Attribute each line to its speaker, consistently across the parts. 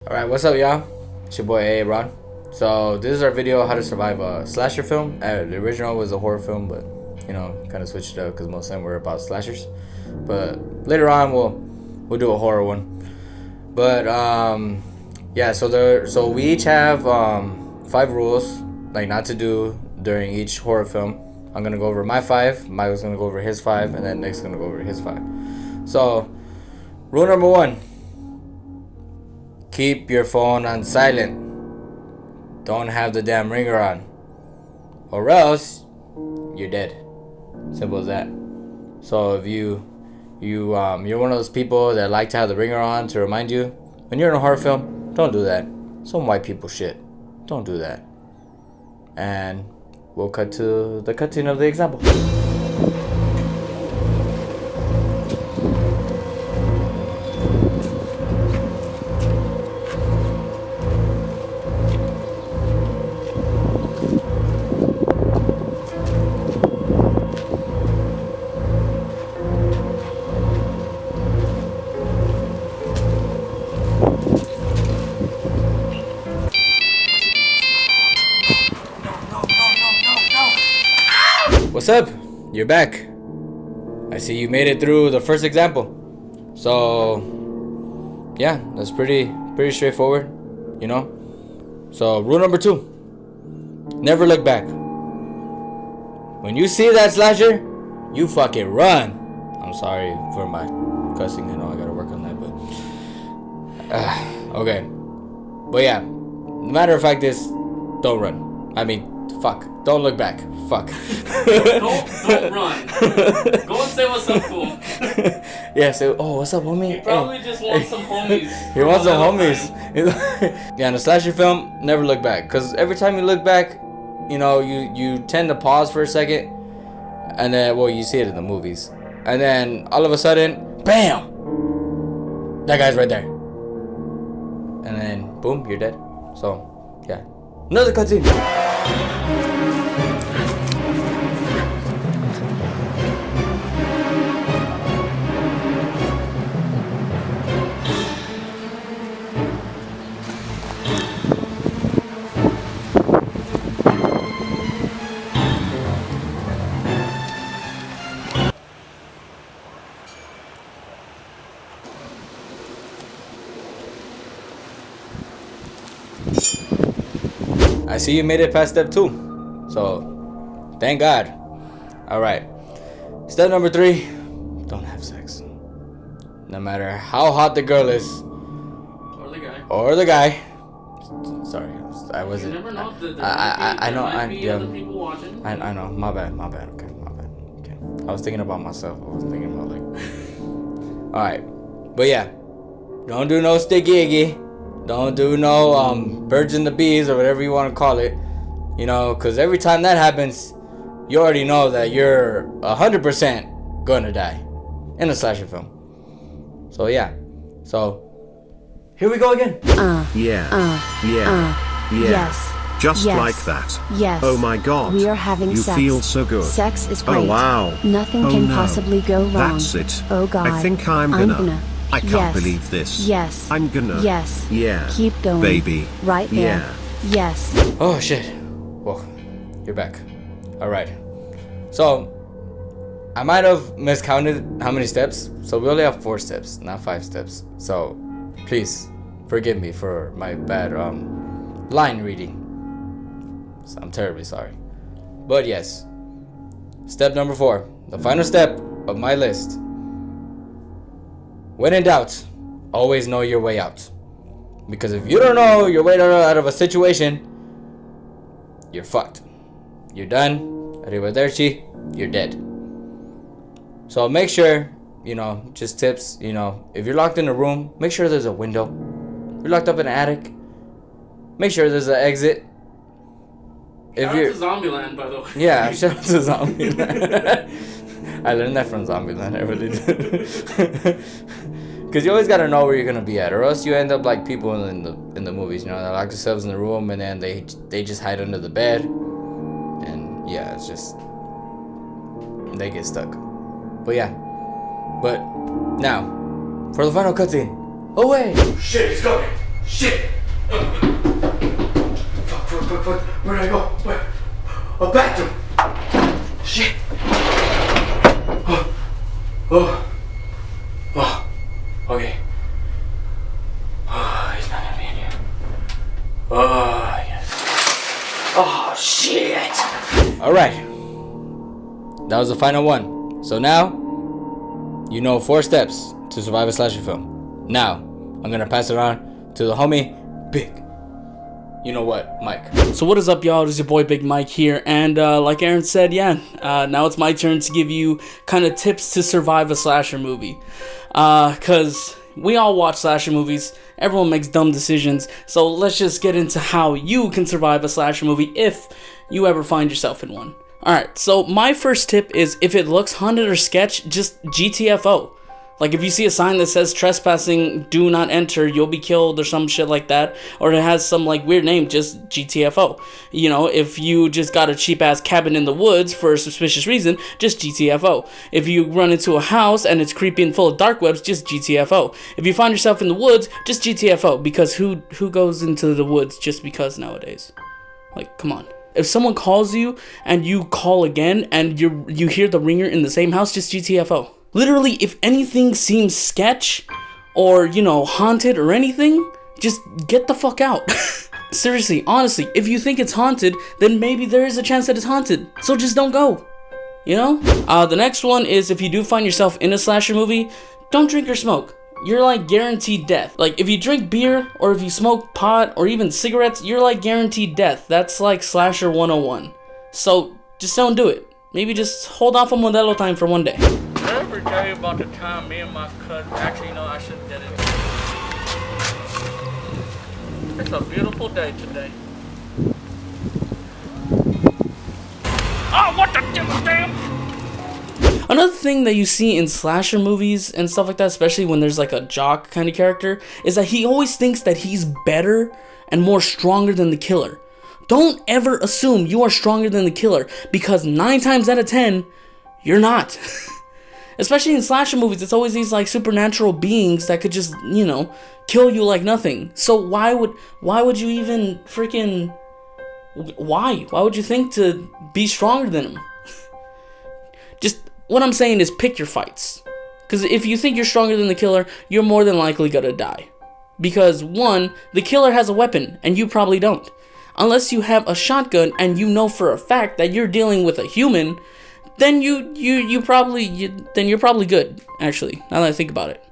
Speaker 1: Alright, what's up, y'all? It's your boy A. Ron. So this is our video how to survive a slasher film. The original was a horror film, but you know, kind of switched it up because most of them were about slashers. But later on, we'll do a horror one. But yeah. So we each have 5 rules, like not to do during each horror film. I'm gonna go over my 5. Michael's gonna go over his 5, and then Nick's gonna go over his 5. So rule number 1. Keep your phone on silent. Don't have the damn ringer on, or else you're dead. Simple as that. So if you're one of those people that like to have the ringer on to remind you when you're in a horror film, don't do that. Some white people shit. Don't do that. And we'll cut to the cutscene of the example. What's up? You're back. I see you made it through the first example. So yeah, that's pretty straightforward, you know. So rule number 2. Never look back. When you see that slasher, you fucking run. I'm sorry for my cussing, I know I gotta work on that, but okay. But yeah, the matter of fact is, don't run. I mean, fuck. Don't look back. Fuck.
Speaker 2: don't run. Go and say what's up, fool.
Speaker 1: Yeah, say, oh, what's up, homie?
Speaker 2: He probably just wants some homies.
Speaker 1: He wants some homies. Yeah, in a slasher film, never look back. Because every time you look back, you know, you tend to pause for a second. And then, well, you see it in the movies. And then, all of a sudden, bam! That guy's right there. And then, boom, you're dead. So, yeah. Another cutscene. I see you made it past step 2, so thank God. All right, step number 3: don't have sex. No matter how hot the girl is, or the guy. Sorry, I wasn't.
Speaker 2: You never know.
Speaker 1: I know.
Speaker 2: Other people watching.
Speaker 1: I know. My bad. Okay, my bad. Okay, I was thinking about myself. I was thinking about like. All right, but yeah, don't do no sticky iggy. Don't do no birds and the bees or whatever you want to call it, you know, because every time that happens, you already know that you're 100% gonna die in a slasher film. So yeah, so here we go again.
Speaker 3: Yes. Just
Speaker 4: Yes.
Speaker 3: like that.
Speaker 4: Yes.
Speaker 3: Oh my God.
Speaker 4: We are having
Speaker 3: you
Speaker 4: sex.
Speaker 3: feel so good.
Speaker 4: Sex is great.
Speaker 3: Oh wow.
Speaker 4: Nothing
Speaker 3: Oh,
Speaker 4: can
Speaker 3: no.
Speaker 4: possibly go wrong.
Speaker 3: That's it.
Speaker 4: Oh God.
Speaker 3: I think I'm gonna. I can't
Speaker 4: Yes.
Speaker 3: believe this.
Speaker 4: Yes.
Speaker 3: I'm gonna.
Speaker 4: Yes.
Speaker 3: Yeah.
Speaker 4: Keep going.
Speaker 3: Baby.
Speaker 4: Right there.
Speaker 3: Yeah.
Speaker 4: Yes.
Speaker 1: Oh shit. Well, you're back. All right. So I might have miscounted how many steps. So we only have 4 steps, not 5 steps. So please forgive me for my bad line reading. I'm terribly sorry. But yes, step number 4, the final step of my list. When in doubt, always know your way out. Because if you don't know your way out of a situation, you're fucked. You're done. Arrivederci. You're dead. So make sure, you know, just tips, you know, if you're locked in a room, make sure there's a window. If you're locked up in an attic, make sure there's an exit.
Speaker 2: Shout out to Zombieland, by the way.
Speaker 1: Yeah, shout out to Zombieland. I learned that from Zombieland, I really did. Because you always gotta know where you're gonna be at, or else you end up like people in the movies. You know, they lock themselves in the room and then they just hide under the bed, and yeah, it's just they get stuck. But yeah, but now for the final cutscene. Oh wait!
Speaker 5: Shit, it's coming!
Speaker 1: Shit! Fuck. Where'd I go? Where? A bathroom! Shit! Oh. Okay. Oh, he's not gonna be in here. Oh, yes. Oh, shit! Alright. That was the final one. So now, you know 4 steps to survive a slasher film. Now, I'm gonna pass it on to the homie, Big. You know what, Mike.
Speaker 4: So what is up, y'all? This is your boy Big Mike here, and like Aaron said, now it's my turn to give you kind of tips to survive a slasher movie. Cause we all watch slasher movies, everyone makes dumb decisions, so let's just get into how you can survive a slasher movie if you ever find yourself in one. Alright, so my first tip is if it looks haunted or sketch, just GTFO. Like if you see a sign that says trespassing, do not enter, you'll be killed or some shit like that, or it has some like weird name, just GTFO. You know, if you just got a cheap ass cabin in the woods for a suspicious reason, just GTFO. If you run into a house and it's creepy and full of dark webs, just GTFO. If you find yourself in the woods, just GTFO, because who goes into the woods just because nowadays? Like, come on. If someone calls you and you call again and you hear the ringer in the same house, just GTFO. Literally, if anything seems sketch or, you know, haunted or anything, just get the fuck out. Seriously, honestly, if you think it's haunted, then maybe there is a chance that it's haunted. So just don't go, you know? The next one is if you do find yourself in a slasher movie, don't drink or smoke. You're like guaranteed death. Like if you drink beer or if you smoke pot or even cigarettes, you're like guaranteed death. That's like slasher 101. So just don't do it. Maybe just hold off on Modelo time for one day.
Speaker 5: Did I ever tell you about the time me and my cousin, actually no, I shouldn't get it. It's a beautiful day today. Oh, what the damn!
Speaker 4: Another thing that you see in slasher movies and stuff like that, especially when there's like a jock kind of character, is that he always thinks that he's better and more stronger than the killer. Don't ever assume you are stronger than the killer, because 9 times out of 10, you're not. Especially in slasher movies, it's always these like supernatural beings that could just, you know, kill you like nothing. So why would you even freaking, why would you think to be stronger than him? Just, what I'm saying is pick your fights. Because if you think you're stronger than the killer, you're more than likely gonna die. Because 1, the killer has a weapon and you probably don't. Unless you have a shotgun and you know for a fact that you're dealing with a human, then you're probably good, actually, now that I think about it.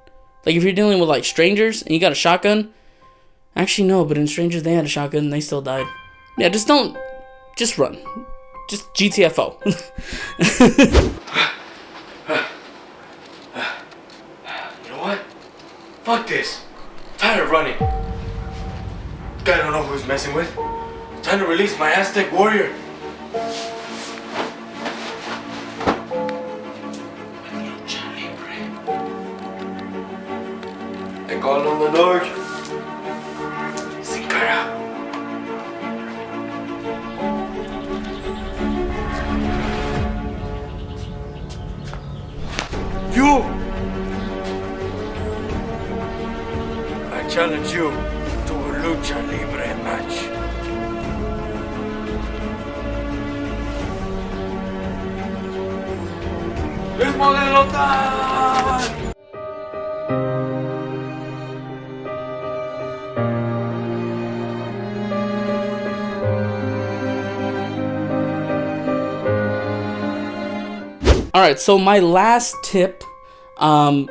Speaker 4: Like if you're dealing with like strangers and you got a shotgun, actually no, but in Strangers they had a shotgun and they still died. Yeah, just run. Just GTFO.
Speaker 1: You know what? Fuck this. I'm tired of running. Guy don't know who he's messing with. Time to release my Aztec warrior. I call on the Lord. Sin cara. You! I challenge you to a lucha libre match. ¡Es modelo tal!
Speaker 4: Alright, so my last tip, oh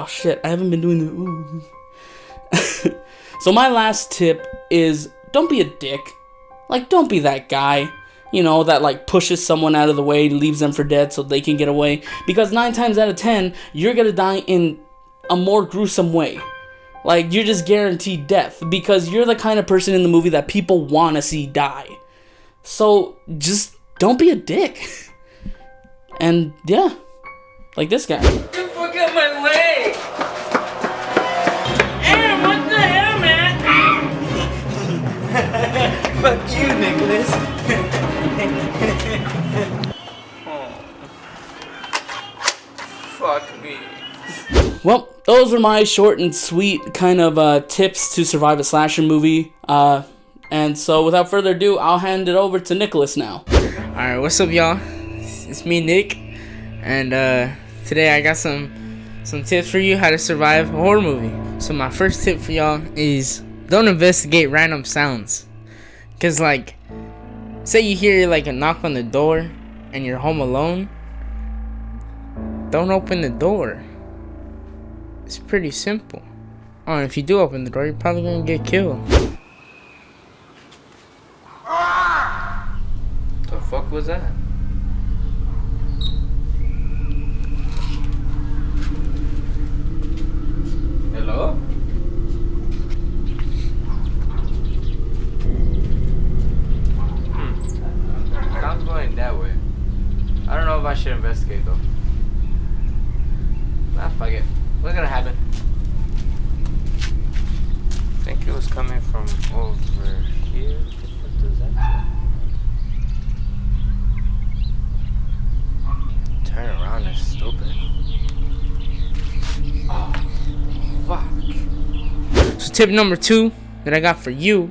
Speaker 4: shit, I haven't been doing the So my last tip is, don't be a dick. Like, don't be that guy, you know, that like pushes someone out of the way, leaves them for dead so they can get away. Because 9 times out of 10, you're gonna die in a more gruesome way. Like, you're just guaranteed death because you're the kind of person in the movie that people want to see die. So just don't be a dick. And yeah, like this guy.
Speaker 5: You forgot my leg! Aaron, what the hell, man?
Speaker 6: Fuck you, Nicholas.
Speaker 5: Fuck me.
Speaker 4: Well, those those were my short and sweet kind of tips to survive a slasher movie. And so without further ado, I'll hand it over to Nicholas now.
Speaker 7: Alright, what's up, y'all? It's me, Nick, and today I got some tips for you how to survive a horror movie. So my first tip for y'all is don't investigate random sounds. Cause like, say you hear like a knock on the door and you're home alone, don't open the door. It's pretty simple. Oh, and if you do open the door, you're probably gonna get killed.
Speaker 1: The fuck was that? Hello? Sounds going that way. I don't know if I should investigate though. Nah, fuck it. What's gonna happen? I think it was coming from over here. What the fuck does that say? Turn around, that's stupid. Oh, fuck.
Speaker 7: So tip number 2 that I got for you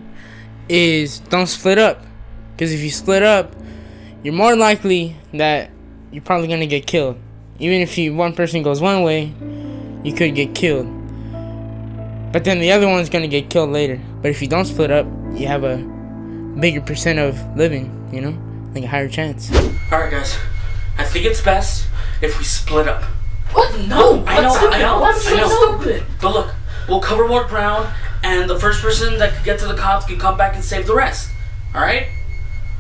Speaker 7: is don't split up. Because if you split up, you're more likely that you're probably going to get killed. Even if one person goes one way, you could get killed. But then the other one's going to get killed later. But if you don't split up, you have a bigger percent of living, you know? Like a higher chance.
Speaker 4: Alright guys, I think it's best if we split up.
Speaker 5: What? No,
Speaker 4: I know.
Speaker 5: That's so stupid.
Speaker 4: But look, we'll cover more ground, and the first person that can get to the cops can come back and save the rest. Alright?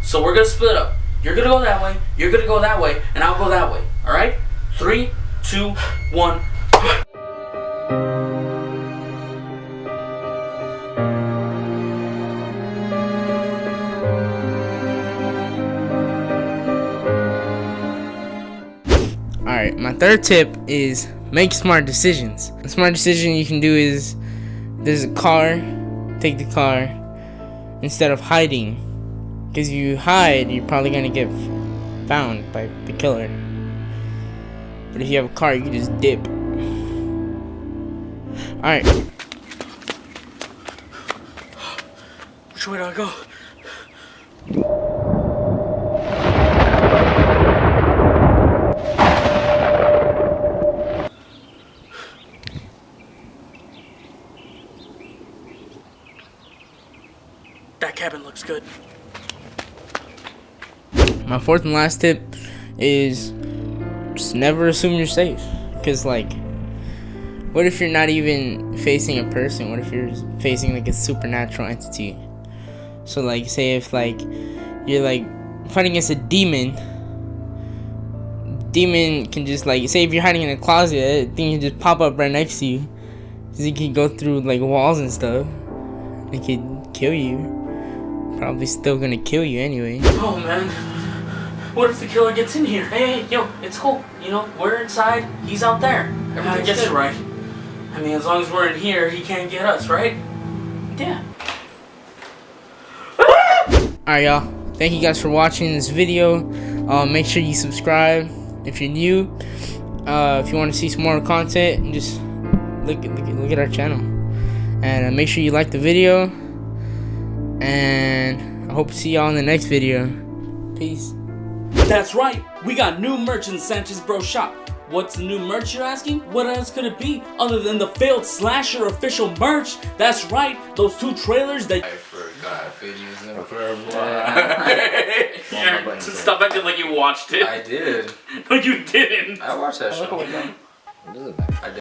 Speaker 4: So we're gonna split up. You're gonna go that way, you're gonna go that way, and I'll go that way. Alright? 3, 2, 1.
Speaker 7: Alright, my third tip is make smart decisions. A smart decision you can do is, there's a car, take the car instead of hiding. Because if you hide, you're probably going to get found by the killer. But if you have a car, you can just dip. Alright.
Speaker 4: Which way do I go? That cabin looks good.
Speaker 7: My fourth and last tip is just never assume you're safe. Because, like, what if you're not even facing a person? What if you're facing, like, a supernatural entity? So, like, say if, like, you're, like, fighting against a demon. Demon can just, like, say if you're hiding in a closet, that thing can just pop up right next to you. Because it can go through, like, walls and stuff. It could kill you. Probably still gonna kill you anyway.
Speaker 4: Oh man, what if the killer gets in here? Hey, yo, it's cool. You know, we're inside, he's out there. I guess you're right. I mean, as long as we're in here, he can't get us, right? Yeah.
Speaker 7: Alright, y'all. Thank you guys for watching this video. Make sure you subscribe if you're new. If you want to see some more content, just look at our channel. And make sure you like the video. And I hope to see y'all in the next video. Peace.
Speaker 4: That's right, we got new merch in Sanchez Broz shop. What's the new merch, you're asking? What else could it be other than the failed slasher official merch? That's right, those 2 trailers that...
Speaker 1: I forgot videos in for
Speaker 2: Yeah, stop acting like you watched it.
Speaker 1: I did.
Speaker 2: No, you didn't.
Speaker 1: I watched that show. It doesn't matter. I did.